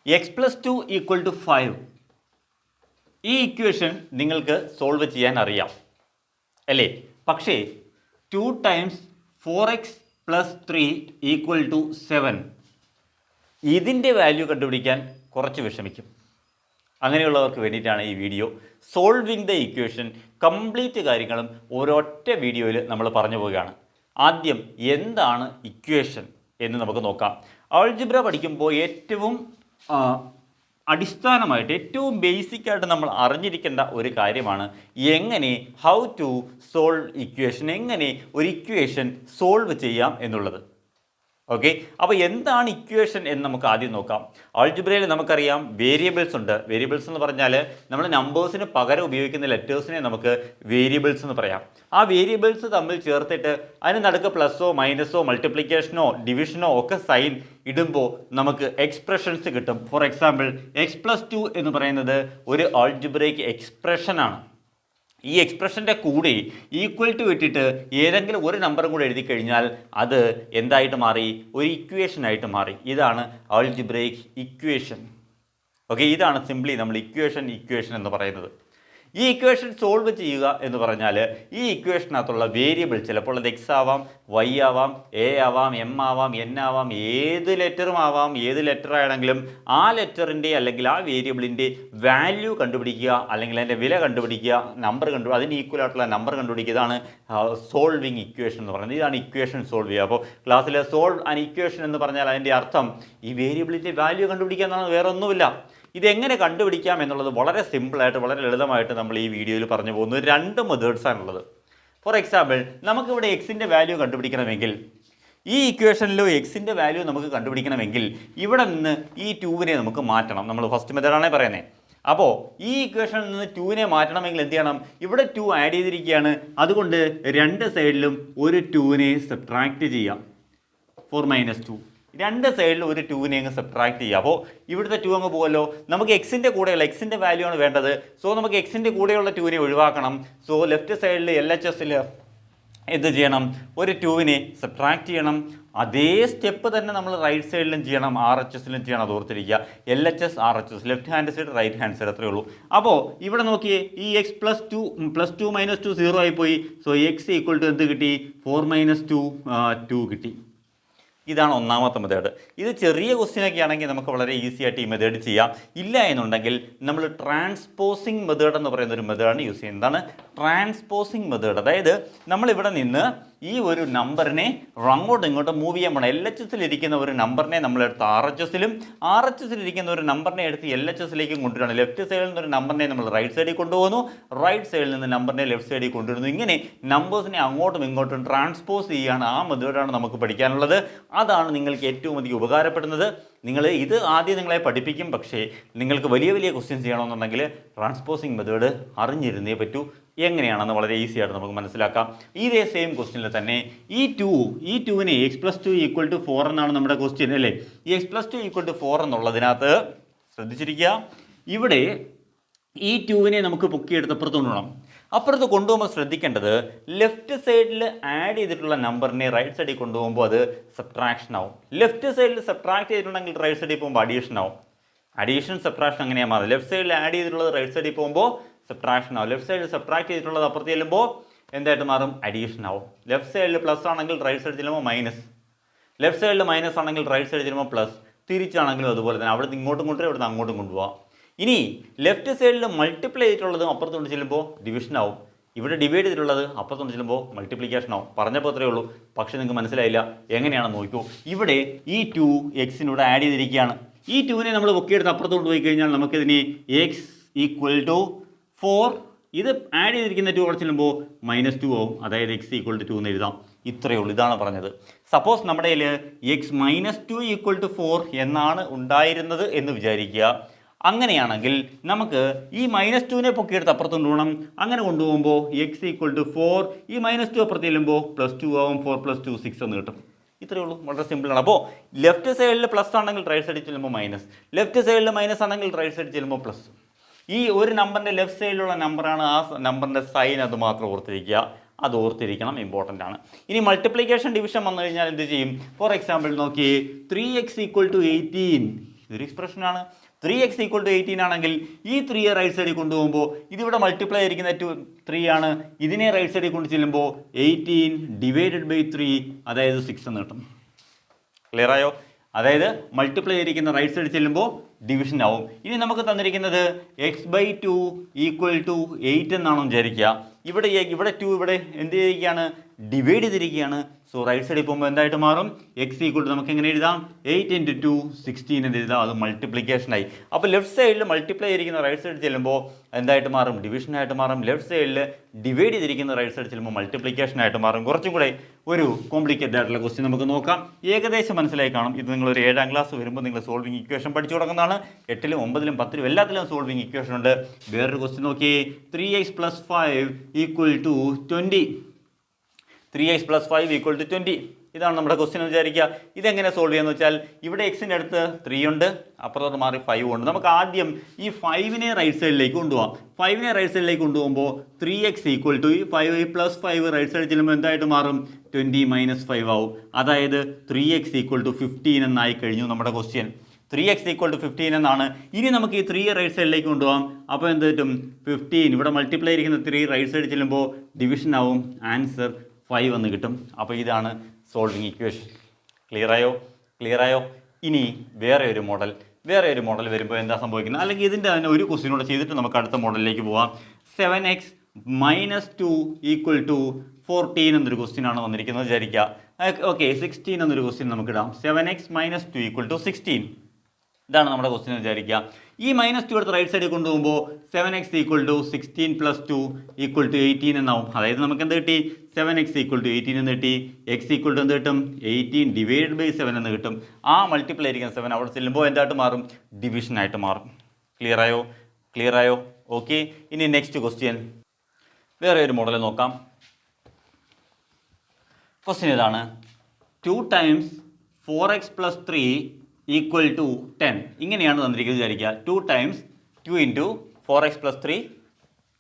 x+2 = 5. ഈ equation നിങ്ങൾക്ക് solve ചെയ്യാൻ അറിയാം അല്ലേ? പക്ഷേ 2 × 4x + 3 = 7 ഇതിൻ്റെ വാല്യൂ കണ്ടുപിടിക്കാൻ കുറച്ച് വിഷമിക്കും. അങ്ങനെയുള്ളവർക്ക് വേണ്ടിയിട്ടാണ് ഈ video. Solving the equation complete കാര്യങ്ങളും ഒരൊറ്റ വീഡിയോയിൽ നമ്മൾ പറഞ്ഞു പോവുകയാണ്. ആദ്യം എന്താണ് ഇക്വേഷൻ എന്ന് നമുക്ക് നോക്കാം. ആൾജിബ്ര പഠിക്കുമ്പോൾ ഏറ്റവും അടിസ്ഥാനമായിട്ട് ഏറ്റവും ബേസിക്കായിട്ട് നമ്മൾ അറിഞ്ഞിരിക്കേണ്ട ഒരു കാര്യമാണ് എങ്ങനെ ഹൗ ടു സോൾവ് ഇക്വേഷൻ, എങ്ങനെ ഒരു ഇക്വേഷൻ സോൾവ് ചെയ്യാം എന്നുള്ളത്. ഓക്കെ, അപ്പോൾ എന്താണ് ഇക്വേഷൻ എന്ന് നമുക്ക് ആദ്യം നോക്കാം. ആൾജിബ്രയിൽ നമുക്കറിയാം വേരിയബിൾസ് ഉണ്ട്. വേരിയബിൾസ് എന്ന് പറഞ്ഞാൽ നമ്മൾ നമ്പേഴ്സിന് പകരം ഉപയോഗിക്കുന്ന ലെറ്റേഴ്സിനെ നമുക്ക് വേരിയബിൾസ് എന്ന് പറയാം. ആ വേരിയബിൾസ് തമ്മിൽ ചേർത്തിട്ട് അതിന് നടുക്ക് പ്ലസ്സോ മൈനസോ മൾട്ടിപ്ലിക്കേഷനോ ഡിവിഷനോ ഒക്കെ സൈൻ ഇടുമ്പോൾ നമുക്ക് എക്സ്പ്രഷൻസ് കിട്ടും. ഫോർ എക്സാമ്പിൾ x+2 എന്ന് പറയുന്നത് ഒരു ആൾജിബ്രയ്ക്ക് എക്സ്പ്രഷനാണ്. ഈ എക്സ്പ്രഷൻ്റെ കൂടെ ഈക്വൽ ടു ഇട്ടിട്ട് ഏതെങ്കിലും ഒരു നമ്പറും കൂടെ എഴുതി കഴിഞ്ഞാൽ അത് എന്തായിട്ട് മാറി? ഒരു ഇക്വേഷനായിട്ട് മാറി. ഇതാണ് ആൾജിബ്രൈക് ഇക്വേഷൻ. ഓക്കെ, ഇതാണ് സിംപ്ലി നമ്മൾ ഇക്വേഷൻ എന്ന് പറയുന്നത്. ഈ ഇക്വേഷൻ സോൾവ് ചെയ്യുക എന്ന് പറഞ്ഞാൽ ഈ ഇക്വേഷനകത്തുള്ള വേരിയബിൾ ചിലപ്പോൾ അത് എക്സ് ആവാം, വൈ ആവാം, എ ആവാം, എം ആവാം, എൻ ആവാം, ഏത് ലെറ്ററും ആവാം. ഏത് ലെറ്റർ ആണെങ്കിലും ആ ലെറ്ററിൻ്റെ അല്ലെങ്കിൽ ആ വേരിയബിളിൻ്റെ വാല്യൂ കണ്ടുപിടിക്കുക, അല്ലെങ്കിൽ അതിൻ്റെ വില കണ്ടുപിടിക്കുക, നമ്പർ അതിന് ഈക്വൽ ആയിട്ടുള്ള നമ്പർ കണ്ടുപിടിക്കുക. ഇതാണ് സോൾവിങ് ഇക്വേഷൻ എന്ന് പറയുന്നത്. ഇതാണ് ഇക്വേഷൻ സോൾവ് ചെയ്യുക. അപ്പോൾ ക്ലാസ്സിൽ സോൾവ് ആൻ ഇക്വേഷൻ എന്ന് പറഞ്ഞാൽ അതിൻ്റെ അർത്ഥം ഈ വേരിയബിളിൻ്റെ വാല്യൂ കണ്ടുപിടിക്കുക എന്നാണ്, വേറെ ഒന്നുമില്ല. ഇതെങ്ങനെ കണ്ടുപിടിക്കാം എന്നുള്ളത് വളരെ സിമ്പിളായിട്ട് വളരെ ലളിതമായിട്ട് നമ്മൾ ഈ വീഡിയോയിൽ പറഞ്ഞു പോകുന്നത് 2 മെത്തേഡ്സാണുള്ളത്. ഫോർ എക്സാമ്പിൾ, നമുക്കിവിടെ എക്സിൻ്റെ വാല്യൂ കണ്ടുപിടിക്കണമെങ്കിൽ, ഈ ഇക്വേഷനിലോ എക്സിൻ്റെ വാല്യൂ നമുക്ക് കണ്ടുപിടിക്കണമെങ്കിൽ ഇവിടെ നിന്ന് ഈ 2നെ നമുക്ക് മാറ്റണം. നമ്മൾ ഫസ്റ്റ് മെത്തേഡാണേ പറയുന്നത്. അപ്പോൾ ഈ ഇക്വേഷനിൽ നിന്ന് 2നെ മാറ്റണമെങ്കിൽ എന്ത് ചെയ്യണം? ഇവിടെ 2 ആഡ് ചെയ്തിരിക്കുകയാണ്, അതുകൊണ്ട് 2 സൈഡിലും ഒരു 2നെ സബ്ട്രാക്റ്റ് ചെയ്യാം. 4 - 2 2 സൈഡിൽ ഒരു 2നെ അങ്ങ് സബ്ട്രാക്ട് ചെയ്യുക. അപ്പോൾ ഇവിടുത്തെ 2 അങ്ങ് പോകുമല്ലോ. നമുക്ക് എക്സിൻ്റെ കൂടെയുള്ള എക്സിൻ്റെ വാല്യൂ ആണ് വേണ്ടത്. സോ നമുക്ക് എക്സിൻ്റെ കൂടെയുള്ള 2നെ ഒഴിവാക്കണം. സോ ലെഫ്റ്റ് സൈഡിൽ LHSൽ എന്ത് ചെയ്യണം? ഒരു 2നെ സബ്ട്രാക്ട് ചെയ്യണം. അതേ സ്റ്റെപ്പ് തന്നെ നമ്മൾ റൈറ്റ് സൈഡിലും ചെയ്യണം, RHSലും ചെയ്യണം. അത് ഓർത്തിരിക്കുക. LHS RHS, left hand side right hand side, അത്രയേ ഉള്ളൂ. അപ്പോൾ ഇവിടെ നോക്കിയേ, ഈ x + 2 + 2 - 2 0 ആയിപ്പോയി. സോ x = എന്ത് കിട്ടി? 4 - 2 2 കിട്ടി. ഇതാണ് ഒന്നാമത്തെ മെത്തേഡ്. ഇത് ചെറിയ ക്വസ്റ്റ്യനൊക്കെ ആണെങ്കിൽ നമുക്ക് വളരെ ഈസി ആയിട്ട് ഈ മെത്തേഡ് ചെയ്യാം. ഇല്ല എന്നുണ്ടെങ്കിൽ നമ്മൾ ട്രാൻസ്പോസിങ് മെത്തേഡ് എന്ന് പറയുന്ന ഒരു മെത്തേഡാണ് യൂസ് ചെയ്യുന്നത്. എന്താണ് ട്രാൻസ്പോസിങ് മെത്തേഡ്? അതായത് നമ്മളിവിടെ നിന്ന് ഈ ഒരു നമ്പറിനെ അങ്ങോട്ടും ഇങ്ങോട്ടും മൂവ് ചെയ്യാൻ പോകണം. LHSൽ ഇരിക്കുന്ന ഒരു നമ്പറിനെ നമ്മളെടുത്ത് RHSലും, RHSൽ ഇരിക്കുന്ന ഒരു നമ്പറിനെ എടുത്ത് LHSലേക്കും കൊണ്ടുവരണം. ലെഫ്റ്റ് സൈഡിൽ നിന്ന് ഒരു നമ്പറിനെ നമ്മൾ റൈറ്റ് സൈഡിൽ കൊണ്ടുപോകുന്നു, റൈറ്റ് സൈഡിൽ നിന്ന് നമ്പറിനെ ലെഫ്റ്റ് സൈഡിൽ കൊണ്ടുവരുന്നു. ഇങ്ങനെ നമ്പേഴ്സിനെ അങ്ങോട്ടും ഇങ്ങോട്ടും ട്രാൻസ്പോസ് ചെയ്യുകയാണ്. ആ മെത്തേഡാണ് നമുക്ക് പഠിക്കാനുള്ളത്. അതാണ് നിങ്ങൾക്ക് ഏറ്റവും അധികം ഉപകാരപ്പെടുന്നത്. ഇത് ആദ്യം നിങ്ങളെ പഠിപ്പിക്കും. പക്ഷേ നിങ്ങൾക്ക് വലിയ വലിയ ക്വസ്റ്റ്യൻസ് ചെയ്യണമെന്നുണ്ടെങ്കിൽ ട്രാൻസ്പോസിങ് മെത്തേഡ് അറിഞ്ഞിരുന്നേ പറ്റൂ. എങ്ങനെയാണെന്ന് വളരെ ഈസി ആയിട്ട് നമുക്ക് മനസ്സിലാക്കാം. ഇതേ സെയിം ക്വസ്റ്റ്യനിൽ തന്നെ ഈ 2നെ x+2 = 4 എന്നാണ് നമ്മുടെ ക്വസ്റ്റ്യൻ അല്ലേ? ഈ x+2 = 4 എന്നുള്ളതിനകത്ത് ശ്രദ്ധിച്ചിരിക്കുക, ഇവിടെ ഈ 2നെ നമുക്ക് പൊക്കിയെടുത്ത് അപ്പുറത്ത് കൊണ്ടുപോകണം. അപ്പുറത്ത് കൊണ്ടുപോകുമ്പോൾ ശ്രദ്ധിക്കേണ്ടത് ലെഫ്റ്റ് സൈഡിൽ ആഡ് ചെയ്തിട്ടുള്ള നമ്പറിനെ റൈറ്റ് സൈഡിൽ കൊണ്ടുപോകുമ്പോൾ അത് സബ്ട്രാക്ഷൻ ആവും. ലെഫ്റ്റ് സൈഡിൽ സബ്ട്രാക്ട് ചെയ്തിട്ടുണ്ടെങ്കിൽ റൈറ്റ് സൈഡിൽ പോകുമ്പോൾ അഡീഷൻ ആവും. അഡീഷൻ സബ്ട്രാക്ഷൻ അങ്ങനെയാണ് മാറുന്നത്. ലെഫ്റ്റ് സൈഡിൽ ആഡ് ചെയ്തിട്ടുള്ളത് റൈറ്റ് സൈഡിൽ പോകുമ്പോൾ സബ്ട്രാക്ഷൻ ആവും. ലെഫ്റ്റ് സൈഡിൽ സബ്ട്രാക്ട് ചെയ്തിട്ടുള്ളത് അപ്പുറത്ത് ചെല്ലുമ്പോൾ എന്തായിട്ട് മാറും? അഡീഷൻ ആവും. ലെഫ്റ്റ് സൈഡിൽ പ്ലസ് ആണെങ്കിൽ റൈറ്റ് സൈഡിൽ ചെല്ലുമ്പോൾ മൈനസ്, ലെഫ്റ്റ് സൈഡിൽ മൈനസ് ആണെങ്കിൽ റൈറ്റ് സൈഡിൽ ചെല്ലുമ്പോൾ പ്ലസ്, തിരിച്ചാണെങ്കിലും അതുപോലെ തന്നെ. അവിടെ നിന്ന് ഇങ്ങോട്ടും കൊണ്ടുവരും, ഇവിടെ നിന്ന് അങ്ങോട്ടും കൊണ്ടുപോകാം. ഇനി ലെഫ്റ്റ് സൈഡിൽ മൾട്ടിപ്ലൈ ചെയ്തിട്ടുള്ളതും അപ്പുറത്ത് കൊണ്ട് ചെല്ലുമ്പോൾ ഡിവിഷൻ ആവും. ഇവിടെ ഡിവൈഡ് ചെയ്തിട്ടുള്ളത് അപ്പുറത്ത് കൊണ്ട് ചെല്ലുമ്പോൾ മൾട്ടിപ്ലിക്കേഷൻ ആവും. പറഞ്ഞപ്പോൾ അത്രയേ ഉള്ളൂ. പക്ഷേ നിങ്ങൾക്ക് മനസ്സിലായില്ല. എങ്ങനെയാണെന്ന് നോക്കൂ. ഇവിടെ ഈ 2 എക്സിനൂടെ ആഡ് ചെയ്തിരിക്കുകയാണ്. ഈ 2നെ നമ്മൾ പൊക്കിയെടുത്ത് അപ്പുറത്ത് കൊണ്ടുപോയി കഴിഞ്ഞാൽ നമുക്കിതിന് x = 4, ഇത് ആഡ് ചെയ്തിരിക്കുന്ന 2 അവിടെ ചെല്ലുമ്പോൾ -2 ആവും. അതായത് x = 2 എന്ന് എഴുതാം. ഇത്രയേ ഉള്ളൂ. ഇതാണ് പറഞ്ഞത്. സപ്പോസ് നമ്മുടെ കയ്യിൽ x - 2 = 4 എന്നാണ് ഉണ്ടായിരുന്നത് എന്ന് വിചാരിക്കുക. അങ്ങനെയാണെങ്കിൽ നമുക്ക് ഈ -2നെ പൊക്കിയെടുത്ത് അപ്പുറത്ത് കൊണ്ടുപോകണം. അങ്ങനെ കൊണ്ടുപോകുമ്പോൾ x = 4, ഈ -2 അപ്പുറത്ത് ചെല്ലുമ്പോൾ +2 ആവും. 4 + 2 6 എന്ന് കിട്ടും. ഇത്രയേ ഉള്ളൂ. വളരെ സിമ്പിളാണ്. അപ്പോൾ ലെഫ്റ്റ് സൈഡിൽ പ്ലസ് ആണെങ്കിൽ റൈറ്റ് സൈഡിൽ ചെല്ലുമ്പോൾ മൈനസ്, ലെഫ്റ്റ് സൈഡിൽ മൈനസ് ആണെങ്കിൽ റൈറ്റ് സൈഡിൽ ചെല്ലുമ്പോൾ പ്ലസ്. ഈ ഒരു നമ്പറിൻ്റെ ലെഫ്റ്റ് സൈഡിലുള്ള നമ്പറാണ്, ആ നമ്പറിൻ്റെ സൈൻ അത് മാത്രം ഓർത്തിരിക്കുക. അത് ഓർത്തിരിക്കണം, ഇമ്പോർട്ടൻ്റ് ആണ്. ഇനി മൾട്ടിപ്ലിക്കേഷൻ ഡിവിഷൻ വന്നു കഴിഞ്ഞാൽ എന്ത് ചെയ്യും? ഫോർ എക്സാമ്പിൾ നോക്കിയേ, 3x = 18 ഇതൊരു എക്സ്പ്രഷനാണ്. 3x ഈക്വൽ ടു 18 ആണെങ്കിൽ ഈ 3യെ റൈറ്റ് സൈഡിൽ കൊണ്ടുപോകുമ്പോൾ ഇതിവിടെ മൾട്ടിപ്ലൈ ആയിരിക്കുന്ന 3 ആണ്. ഇതിനെ റൈറ്റ് സൈഡിൽ കൊണ്ട് ചെല്ലുമ്പോൾ 18/3 അതായത് 6 എന്ന് കിട്ടും. ക്ലിയർ ആയോ? അതായത് മൾട്ടിപ്ലൈ ചെയ്തിരിക്കുന്ന റൈറ്റ് സൈഡിൽ ചെല്ലുമ്പോൾ ഡിവിഷൻ ആവും. ഇനി നമുക്ക് തന്നിരിക്കുന്നത് x/2 ഈക്വൽ ടു 8 എന്നാണ് വിചാരിക്കുക. ഇവിടെ 2 ഇവിടെ എന്ത് ചെയ്തിരിക്കുകയാണ്? ഡിവൈഡ് ചെയ്തിരിക്കുകയാണ്. സോ റൈറ്റ് സൈഡിൽ പോകുമ്പോൾ എന്തായിട്ട് മാറും? x ഈക്വൽ ടു നമുക്ക് എങ്ങനെ എഴുതാം? 8 × 2 16 എന്ന് എഴുതാം. അത് മൾട്ടിപ്ലിക്കേഷനായി. അപ്പോൾ ലെഫ്റ്റ് സൈഡിൽ മൾട്ടിപ്ലൈ ചെയ്തിരിക്കുന്ന റൈറ്റ് സൈഡിൽ ചെല്ലുമ്പോൾ എന്തായിട്ട് മാറും? ഡിവിഷനായിട്ട് മാറും. ലെഫ്റ്റ് സൈഡിൽ ഡിവൈഡ് ചെയ്തിരിക്കുന്ന റൈറ്റ് സൈഡിൽ ചെല്ലുമ്പോൾ മൾട്ടിപ്ലിക്കേഷനായിട്ട് മാറും. കുറച്ചും കൂടെ ഒരു കോംപ്ലിക്കേറ്റഡ് ആയിട്ടുള്ള ക്വസ്റ്റ്യൻ നമുക്ക് നോക്കാം. ഏകദേശം മനസ്സിലായി കാണും. ഇത് നിങ്ങളൊരു 7ാം ക്ലാസ് വരുമ്പോൾ നിങ്ങൾ സോൾവിങ് ഇക്വേഷൻ പഠിച്ചു തുടങ്ങുന്നതാണ്. 8ലും 9ലും 10ലും എല്ലാത്തിലും സോൾവിങ് ഇക്വേഷൻ ഉണ്ട്. വേറൊരു ക്വസ്റ്റ്യൻ നോക്കിയേ. 3x + 5 equal to 20. 3x + 5 equal to 20. ഇതാണ് നമ്മുടെ ക്വസ്റ്റ്യൻ എന്ന് വിചാരിക്കുക. ഇതെങ്ങനെ സോൾവ് ചെയ്യാന്ന് വെച്ചാൽ ഇവിടെ എക്സിൻ്റെ അടുത്ത് 3 ഉണ്ട്, അപ്പുറത്തോട്ട് മാറി 5 ഉണ്ട്. നമുക്ക് ആദ്യം ഈ 5നെ റൈറ്റ് സൈഡിലേക്ക് കൊണ്ടുപോകാം. 5നെ റൈറ്റ് സൈഡിലേക്ക് കൊണ്ടുപോകുമ്പോൾ 3x ഈക്വൽ ടു ഈ 5 + 5 റൈറ്റ് സൈഡിൽ ചെല്ലുമ്പോൾ എന്തായിട്ട് മാറും? 20 - 5 ആവും. അതായത് 3x ഈക്വൽ ടു 15 എന്നായി കഴിഞ്ഞു നമ്മുടെ ക്വസ്റ്റ്യൻ. 3x ഈക്വൽ ടു 15 എന്നാണ്. ഇനി നമുക്ക് ഈ 3 റൈറ്റ് സൈഡിലേക്ക് കൊണ്ടുപോകാം. അപ്പോൾ എന്ത് കിട്ടും? 15. ഇവിടെ മൾട്ടിപ്ലൈ ഇരിക്കുന്ന 3 റൈറ്റ് സൈഡിൽ ചെല്ലുമ്പോൾ ഡിവിഷൻ ആവും. ആൻസർ 5 എന്ന് കിട്ടും. അപ്പോൾ ഇതാണ് സോൾവിങ് ഇക്വേഷൻ. ക്ലിയർ ആയോ? ഇനി വേറെ ഒരു മോഡൽ വരുമ്പോൾ എന്താ സംഭവിക്കുന്നത്? അല്ലെങ്കിൽ ഇതിൻ്റെ തന്നെ ഒരു ക്വസ്റ്റ്യൻ കൂടെ ചെയ്തിട്ട് നമുക്ക് അടുത്ത മോഡലിലേക്ക് പോവാം. 7x - 2 ഈക്വൽ ടു 14 എന്നൊരു ക്വസ്റ്റ്യൻ ആണ് വന്നിരിക്കുന്നത് വിചാരിക്കുക. ഓക്കെ, 16 എന്നൊരു ക്വസ്റ്റ്യൻ നമുക്കിടാം. 7x - 2 equal to 16. ഇതാണ് നമ്മുടെ ക്വസ്റ്റ്യൻ വിചാരിക്കുക. ഈ -2 എടുത്ത് റൈറ്റ് സൈഡിൽ കൊണ്ടുപോകുമ്പോൾ 7x equal to 16 + 2 equal to 18 എന്നാവും. അതായത് നമുക്ക് എന്ത് കിട്ടി? 7x ഈക്വൽ ടു 18 എന്ന് കിട്ടി. x ഈക്വൽ ടു എന്ത് കിട്ടും? 18/7 എന്ന് കിട്ടും. ആ മൾട്ടിപ്ലൈ ആയിരിക്കുന്ന 7 അവിടെ ചെല്ലുമ്പോൾ എന്തായിട്ട് മാറും? ഡിവിഷനായിട്ട് മാറും. ക്ലിയർ ആയോ? ഓക്കെ. ഇനി നെക്സ്റ്റ് ക്വസ്റ്റ്യൻ, വേറെ ഒരു മോഡൽ നോക്കാം. ക്വസ്റ്റ്യൻ ഇതാണ്. 2 × 4x + 3 ഈക്വൽ ടു 10. ഇങ്ങനെയാണ് തന്നിരിക്കുന്നത് വിചാരിക്കുക. 2 × 2 × 4x + 3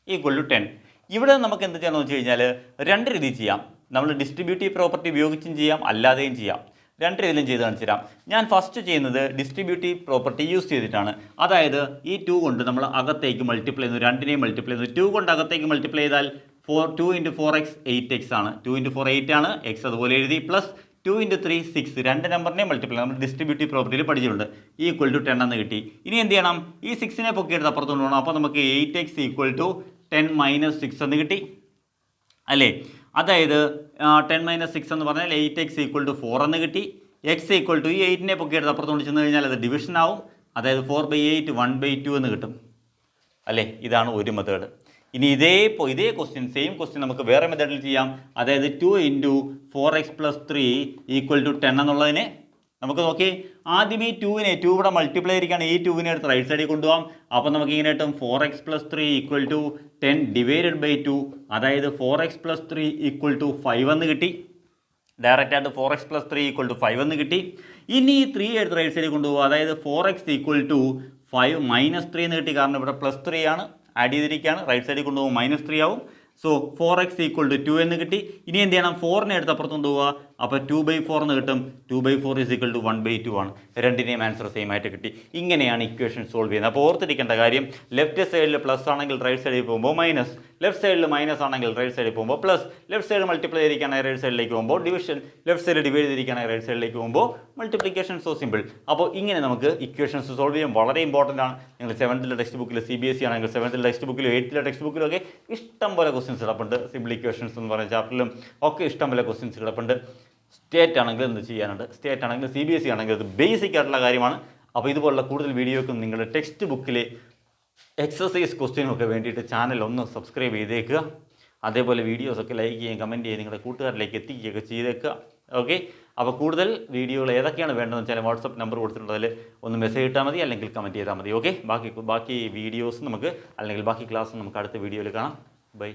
ഈക്വൽ ടു 10. ഇവിടെ നമുക്ക് എന്ത് ചെയ്യാമെന്ന് വെച്ച് കഴിഞ്ഞാൽ 2 രീതി ചെയ്യാം. നമ്മൾ ഡിസ്ട്രിബ്യൂട്ടീവ് പ്രോപ്പർട്ടി ഉപയോഗിച്ചും ചെയ്യാം, അല്ലാതെയും ചെയ്യാം. 2 രീതിയിലും ചെയ്ത് കാണിച്ചു തരാം. ഞാൻ ഫസ്റ്റ് ചെയ്യുന്നത് ഡിസ്ട്രിബ്യൂട്ടീവ് പ്രോപ്പർട്ടി യൂസ് ചെയ്തിട്ടാണ്. അതായത് ഈ 2 കൊണ്ട് നമ്മൾ അകത്തേക്ക് മൾട്ടിപ്ലൈ ചെയ്യുന്നു, 2നെയും മൾട്ടിപ്ലൈ ചെയ്യുന്നു. 2 കൊണ്ട് അകത്തേക്ക് മൾട്ടിപ്ലൈ ചെയ്താൽ 2 × 4x 8x ആണ്. 2 × 4 8 ആണ്. x അതുപോലെ എഴുതി. പ്ലസ് 2 × 3 6. 2 നമ്പറിനെ മൾട്ടിപ്ലൈ നമ്മൾ ഡിസ്ട്രിബ്യൂട്ടീവ് പ്രോപ്പർട്ടിയിൽ പഠിച്ചിട്ടുണ്ട്. ഈക്വൽ ടു 10 എന്ന് കിട്ടി. ഇനി എന്ത് ചെയ്യണം? ഈ 6നെ പൊക്കിയെടുത്ത് അപ്പുറത്ത് കൊണ്ടുപോകണം. അപ്പോൾ നമുക്ക് 8x ഈക്വൽ ടു 10 - 6 എന്ന് കിട്ടി അല്ലേ? അതായത് 10 - 6 എന്ന് പറഞ്ഞാൽ 8x ഈക്വൽ ടു 4 എന്ന് കിട്ടി. x ഈക്വൽ ടു ഈ 8നെ പൊക്കിയെടുത്ത് അപ്പുറത്ത് കൊണ്ട് ചെന്ന് കഴിഞ്ഞാൽ അത് ഡിവിഷൻ ആവും. അതായത് 4/8 1/2 എന്ന് കിട്ടും അല്ലേ? ഇതാണ് ഒരു മെത്തേഡ്. ഇനി ഇതേ ക്വസ്റ്റ്യൻ, സെയിം ക്വസ്റ്റ്യൻ നമുക്ക് വേറെ മെത്തേഡിൽ ചെയ്യാം. അതായത് 2 × 4x + 3 ഈക്വൽ ടു 10 എന്നുള്ളതിനെ നമുക്ക് നോക്കി. ആദ്യം ഈ 2 ഇവിടെ മൾട്ടിപ്ലൈ ആയിരിക്കുകയാണ്. ഈ 2നെ എടുത്ത് റൈറ്റ് സൈഡിൽ കൊണ്ടുപോകാം. അപ്പോൾ നമുക്ക് ഇങ്ങനെ കിട്ടും 4x + 3 ഈക്വൽ ടു 10/2. അതായത് 4x + 3 ഈക്വൽ ടു 5 എന്ന് കിട്ടി. ഡയറക്റ്റ് ആയിട്ട് 4x + 3 ഈക്വൽ ടു 5 എന്ന് കിട്ടി. ഇനി ഈ 3 എടുത്ത് റൈറ്റ് സൈഡിൽ കൊണ്ടുപോകുക. അതായത് 4x ഈക്വൽ ടു 5 - 3 എന്ന് കിട്ടി. കാരണം ഇവിടെ +3 ആണ് ആഡ് ചെയ്തിരിക്കുകയാണ്. റൈറ്റ് സൈഡിൽ കൊണ്ടുപോകുമ്പോൾ -3 ആവും. സോ 4x ഈക്വൽ ടു 2 എന്ന് കിട്ടി. ഇനി എന്ത് ചെയ്യണം? 4നെ എടുത്ത് അപ്പുറത്ത് കൊണ്ടുപോവുക. അപ്പോൾ 2/4 എന്ന് കിട്ടും. 2/4 ഈക്വൽ ടു 1/2 ആണ്. രണ്ടിനെയും ആൻസർ സെയിം ആയിട്ട് കിട്ടി. ഇങ്ങനെയാണ് ഇക്വേഷൻ സോൾവ് ചെയ്യുന്നത്. അപ്പോൾ ഓർത്തിരിക്കേണ്ട കാര്യം, ലെഫ്റ്റ് സൈഡിൽ പ്ലസ് ആണെങ്കിൽ റൈറ്റ് സൈഡിൽ പോകുമ്പോൾ മൈനസ്, ലെഫ്റ്റ് സൈഡിൽ മൈനസ് ആണെങ്കിൽ റൈറ്റ് സൈഡിൽ പോകുമ്പോൾ പ്ലസ്, ലെഫ്റ്റ് സൈഡ് മൾട്ടിപ്ലൈ ചെയ്തിരിക്കുകയാണെങ്കിൽ റൈറ്റ് സൈഡിലേക്ക് പോകുമ്പോൾ ഡിവിഷൻ, ലെഫ്റ്റ് സൈഡ് ഡിവൈഡ് ചെയ്തിരിക്കുകയാണെങ്കിൽ റൈറ്റ് സൈഡിലേക്ക് പോകുമ്പോൾ മൾട്ടിപ്ലിക്കേഷൻ. So simple. അപ്പോൾ ഇങ്ങനെ നമുക്ക് ഇക്വേഷൻസ് സോൾവ് ചെയ്യാൻ വളരെ ഇമ്പോർട്ടൻ്റ് ആണ്. നിങ്ങൾ 7th ടെക്സ്റ്റ് ബുക്കിൽ CBSE ആണെങ്കിൽ 7th ടെക്സ്റ്റ് ബുക്കിലും 8th ടെക്സ്റ്റ് ബുക്കിലും ഒക്കെ ഇഷ്ടം പോലെ ക്വസ്റ്റ്യൻസ് കിടപ്പുണ്ട്. സിമ്പിൾ ഇക്വേഷൻസ് എന്ന് പറയുന്ന ചാപ്റ്ററിലും ഒക്കെ ഇഷ്ടം പോലെ ക്വസ്റ്റ്യൻസ് കിടപ്പുണ്ട്. സ്റ്റേറ്റ് ആണെങ്കിൽ എന്ത് ചെയ്യാനുണ്ട്? സ്റ്റേറ്റ് ആണെങ്കിൽ CBSE ആണെങ്കിൽ അത് ബേസിക് ആയിട്ടുള്ള കാര്യമാണ്. അപ്പോൾ ഇതുപോലുള്ള കൂടുതൽ വീഡിയോക്കും നിങ്ങളുടെ ടെക്സ്റ്റ് ബുക്കിലെ എക്സസൈസ് ക്വസ്റ്റ്യനൊക്കെ വേണ്ടിയിട്ട് ചാനൽ ഒന്ന് സബ്സ്ക്രൈബ് ചെയ്തേക്കുക. അതേപോലെ വീഡിയോസൊക്കെ ലൈക്ക് ചെയ്യുകയും കമൻറ്റ് ചെയ്യുകയും നിങ്ങളുടെ കൂട്ടുകാരിലേക്ക് എത്തിക്കുകയൊക്കെ ചെയ്തേക്കുക. ഓക്കെ. അപ്പോൾ കൂടുതൽ വീഡിയോകൾ ഏതൊക്കെയാണ് വേണ്ടതെന്ന് വെച്ചാൽ വാട്സപ്പ് നമ്പർ കൊടുത്തിട്ടുള്ളതിൽ ഒന്ന് മെസ്സേജ് ഇട്ടാൽ മതി, അല്ലെങ്കിൽ കമൻറ്റ് ചെയ്താൽ മതി. ഓക്കെ. ബാക്കി വീഡിയോസ് നമുക്ക്, അല്ലെങ്കിൽ ബാക്കി ക്ലാസ് നമുക്ക് അടുത്ത വീഡിയോയിൽ കാണാം. ബൈ.